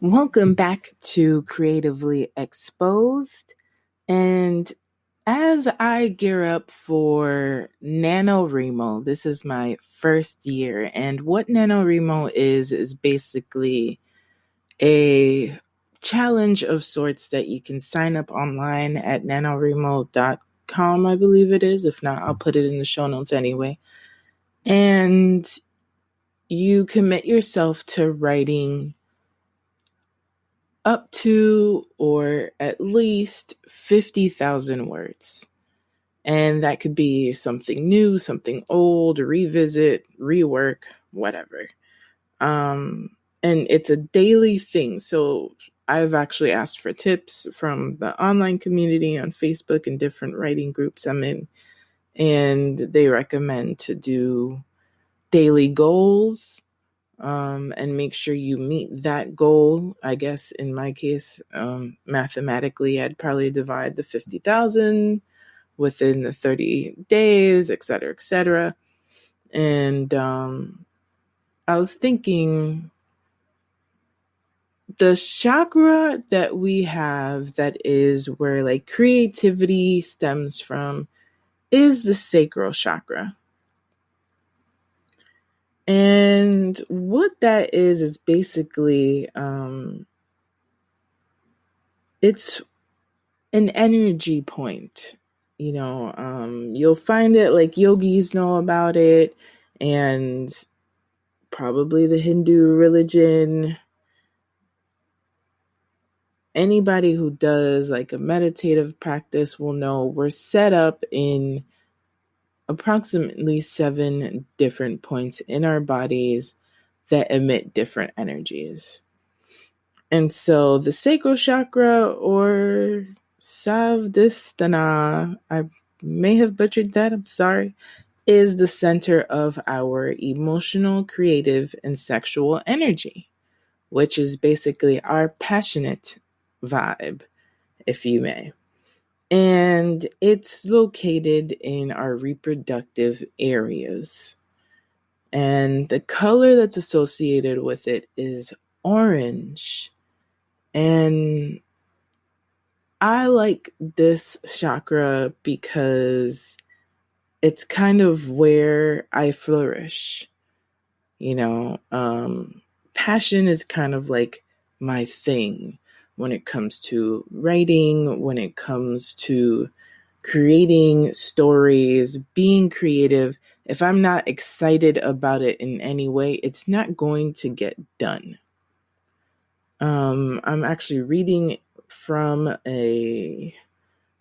Welcome back to Creatively Exposed. And as I gear up for Nanowrimo, this is my first year. And what Nanowrimo is basically a challenge of sorts that you can sign up online at nanowrimo.com, I believe it is. If not, I'll put it in the show notes anyway. And you commit yourself to writing up to or at least 50,000 words. And that could be something new, something old, revisit, rework, whatever. And it's a daily thing. So I've actually asked for tips from the online community on Facebook and different writing groups I'm in. And they recommend to do daily goals. And make sure you meet that goal. I guess in my case, mathematically, I'd probably divide the 50,000 within the 30 days, et cetera, et cetera. And I was thinking the chakra that we have that is where like creativity stems from is the sacral chakra. And what that is basically, it's an energy point. You'll find it like yogis know about it, and probably the Hindu religion. Anybody who does like a meditative practice will know we're set up in approximately 7 different points in our bodies that emit different energies. And so the sacral chakra, or Savdistana, I may have butchered that, I'm sorry, is the center of our emotional, creative, and sexual energy, which is basically our passionate vibe, if you may. And it's located in our reproductive areas. And the color that's associated with it is orange. And I like this chakra because it's kind of where I flourish. Passion is kind of like my thing when it comes to writing, when it comes to creating stories, being creative. If I'm not excited about it in any way, it's not going to get done. I'm actually reading from a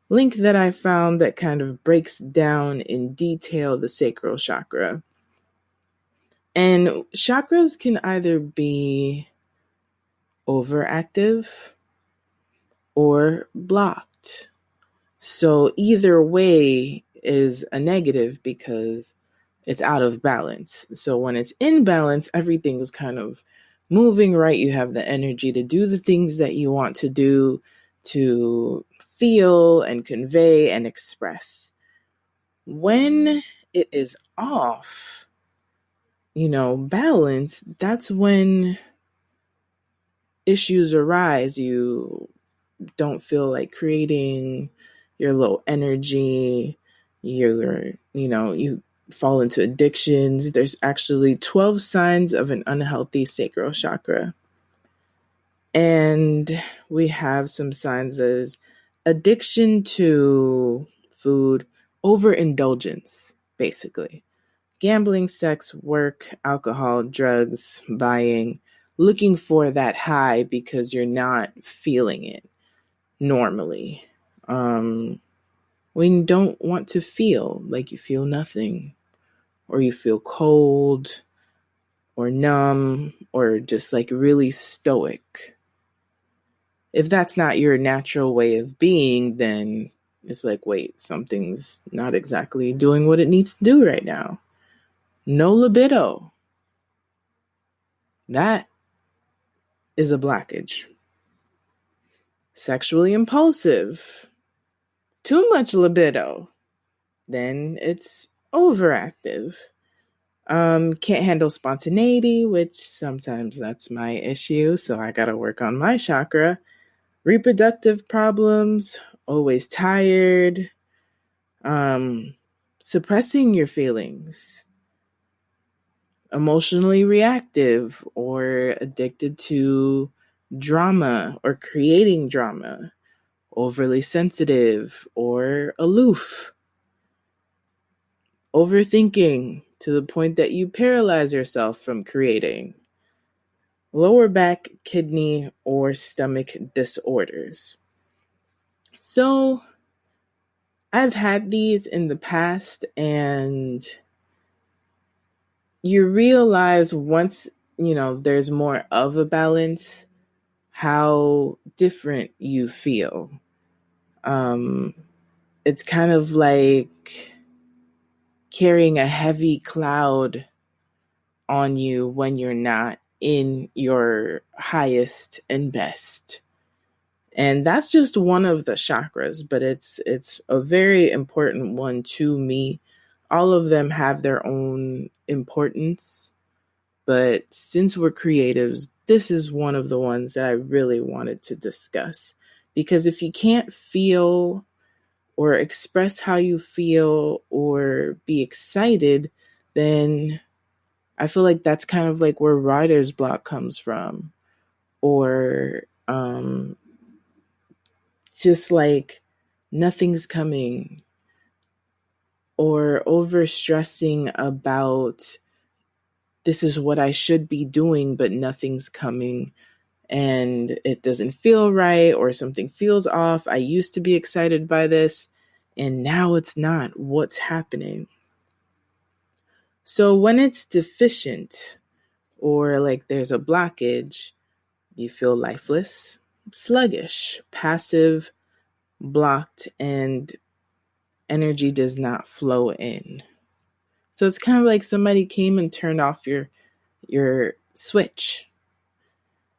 link that I found that kind of breaks down in detail the sacral chakra. And chakras can either be overactive or blocked. So either way is a negative because it's out of balance. So when it's in balance, everything is kind of moving right. You have the energy to do the things that you want to do, to feel and convey and express. When it is off, balance, that's when issues arise. You don't feel like creating, you're low energy, you fall into addictions. There's actually 12 signs of an unhealthy sacral chakra. And we have some signs as addiction to food, overindulgence, basically. Gambling, sex, work, alcohol, drugs, buying, looking for that high because you're not feeling it normally. We don't want to feel like you feel nothing, or you feel cold or numb or just like really stoic. If that's not your natural way of being, then it's like, wait, something's not exactly doing what it needs to do right now. No libido. That is a blockage. Sexually impulsive. Too much libido. Then it's overactive. Can't handle spontaneity, which sometimes that's my issue. So I got to work on my chakra. Reproductive problems, always tired, suppressing your feelings, emotionally reactive or addicted to drama or creating drama, overly sensitive or aloof, overthinking to the point that you paralyze yourself from creating, lower back, kidney, or stomach disorders. So I've had these in the past, and you realize once, there's more of a balance, how different you feel. It's kind of like carrying a heavy cloud on you when you're not in your highest and best. And that's just one of the chakras, but it's a very important one to me. All of them have their own importance, but since we're creatives, this is one of the ones that I really wanted to discuss. Because if you can't feel or express how you feel or be excited, then I feel like that's kind of like where writer's block comes from. Or just like nothing's coming, or overstressing about this is what I should be doing, but nothing's coming and it doesn't feel right, or something feels off. I used to be excited by this and now it's not. What's happening? So when it's deficient or like there's a blockage, you feel lifeless, sluggish, passive, blocked, and energy does not flow in. So it's kind of like somebody came and turned off your switch.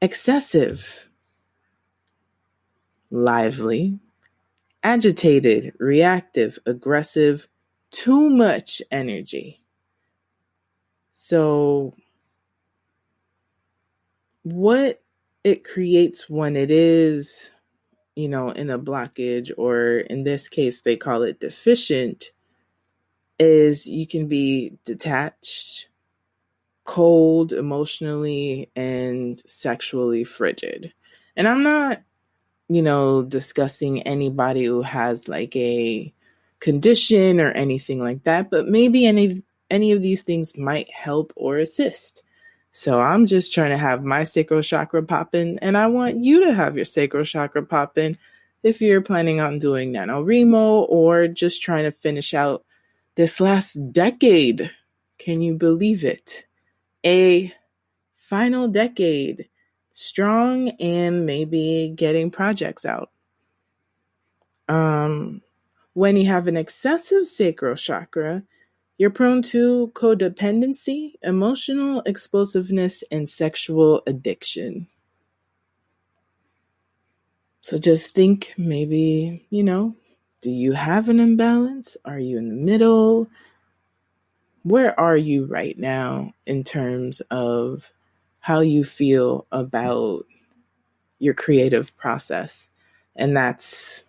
Excessive, lively, agitated, reactive, aggressive, too much energy. So what it creates when it is, in a blockage, or in this case, they call it deficient, is you can be detached, cold emotionally, and sexually frigid. And I'm not, discussing anybody who has like a condition or anything like that, but maybe any of these things might help or assist. So I'm just trying to have my sacral chakra poppin', and I want you to have your sacral chakra poppin' if you're planning on doing Nanowrimo or just trying to finish out this last decade. Can you believe it? A final decade, strong and maybe getting projects out. When you have an excessive sacral chakra, you're prone to codependency, emotional explosiveness, and sexual addiction. So just think, maybe, do you have an imbalance? Are you in the middle? Where are you right now in terms of how you feel about your creative process? And that's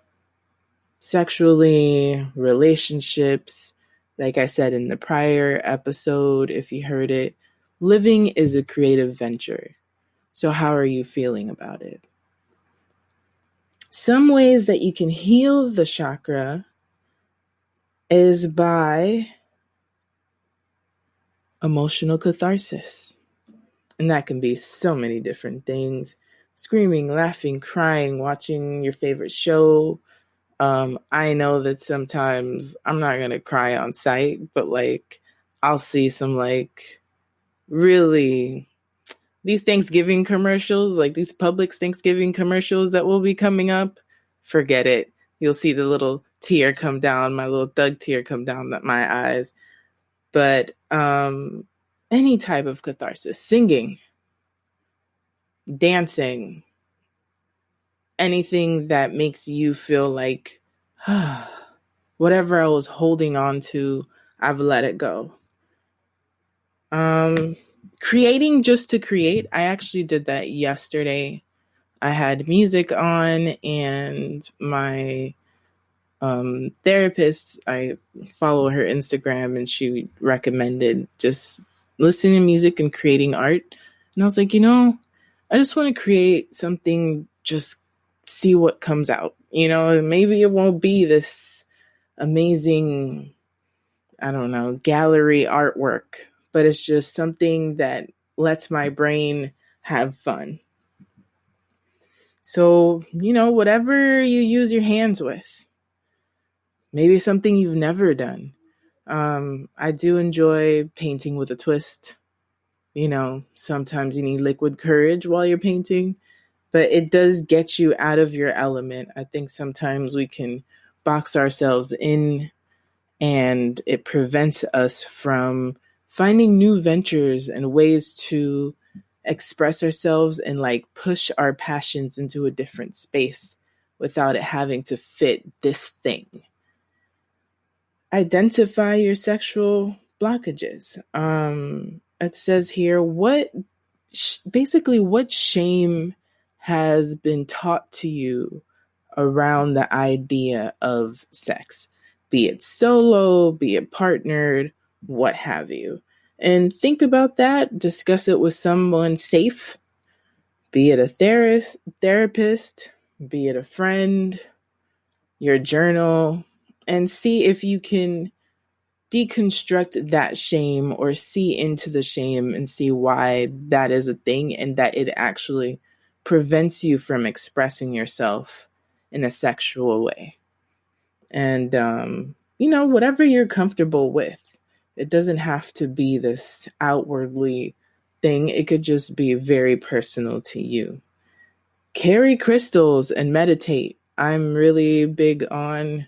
sexually, relationships. Like I said in the prior episode, if you heard it, living is a creative venture. So how are you feeling about it? Some ways that you can heal the chakra is by emotional catharsis. And that can be so many different things. Screaming, laughing, crying, watching your favorite show. I know that sometimes I'm not going to cry on sight, but like I'll see some like really these Thanksgiving commercials, like these Publix Thanksgiving commercials that will be coming up. Forget it. You'll see the little tear come down, my little thug tear come down my eyes. But any type of catharsis, singing, dancing, anything that makes you feel like whatever I was holding on to, I've let it go. Creating just to create. I actually did that yesterday. I had music on, and my therapist, I follow her Instagram, and she recommended just listening to music and creating art. And I was like, I just want to create something, just see what comes out. Maybe it won't be this amazing, I don't know, gallery artwork, but it's just something that lets my brain have fun. So, whatever you use your hands with, maybe something you've never done. I do enjoy painting with a twist. Sometimes you need liquid courage while you're painting, but it does get you out of your element. I think sometimes we can box ourselves in, and it prevents us from finding new ventures and ways to express ourselves and push our passions into a different space without it having to fit this thing. Identify your sexual blockages. It says here, what shame has been taught to you around the idea of sex, be it solo, be it partnered, what have you. And think about that, discuss it with someone safe, be it a therapist, be it a friend, your journal, and see if you can deconstruct that shame or see into the shame and see why that is a thing and that it actually prevents you from expressing yourself in a sexual way. And, whatever you're comfortable with, it doesn't have to be this outwardly thing. It could just be very personal to you. Carry crystals and meditate. I'm really big on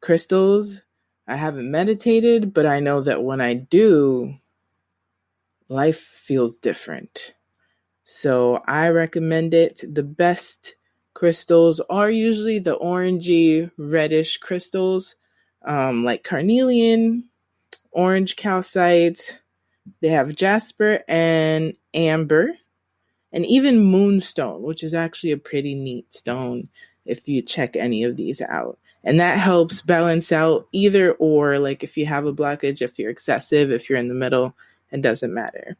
crystals. I haven't meditated, but I know that when I do, life feels different. So I recommend it. The best crystals are usually the orangey, reddish crystals, like carnelian, orange calcite. They have jasper and amber, and even moonstone, which is actually a pretty neat stone if you check any of these out. And that helps balance out either or, like if you have a blockage, if you're excessive, if you're in the middle, it doesn't matter.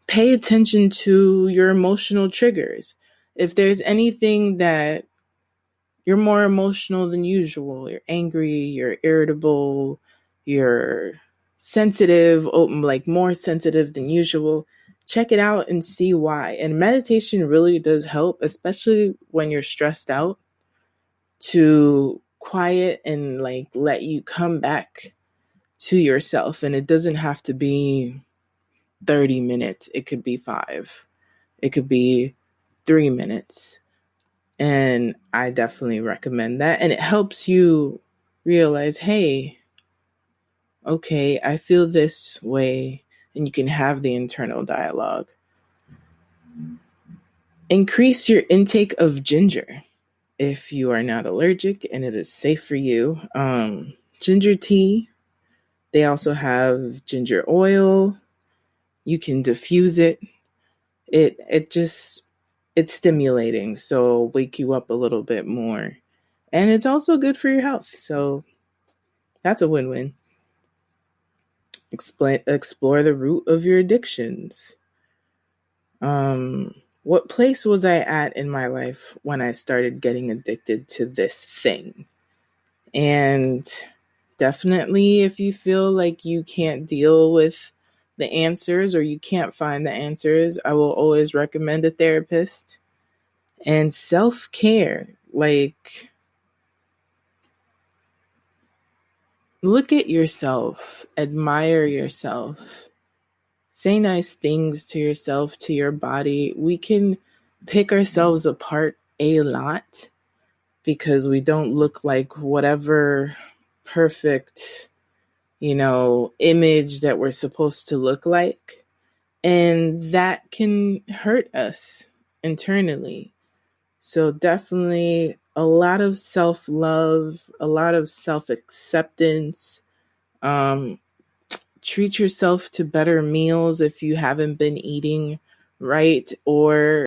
Pay attention to your emotional triggers. If there's anything that you're more emotional than usual, you're angry, you're irritable, you're sensitive, more sensitive than usual, check it out and see why. And meditation really does help, especially when you're stressed out, to quiet and let you come back to yourself. And it doesn't have to be 30 minutes. It could be 5. It could be 3 minutes. And I definitely recommend that. And it helps you realize, hey, okay, I feel this way. And you can have the internal dialogue. Increase your intake of ginger if you are not allergic and it is safe for you. Ginger tea. They also have ginger oil. You can diffuse it. It's stimulating, so wake you up a little bit more. And it's also good for your health. So that's a win-win. Explore the root of your addictions. What place was I at in my life when I started getting addicted to this thing? And definitely, if you feel like you can't deal with the answers or you can't find the answers, I will always recommend a therapist. And self-care, look at yourself, admire yourself, say nice things to yourself, to your body. We can pick ourselves apart a lot because we don't look like whatever perfect, image that we're supposed to look like. And that can hurt us internally. So definitely a lot of self-love, a lot of self-acceptance. treat yourself to better meals if you haven't been eating right, or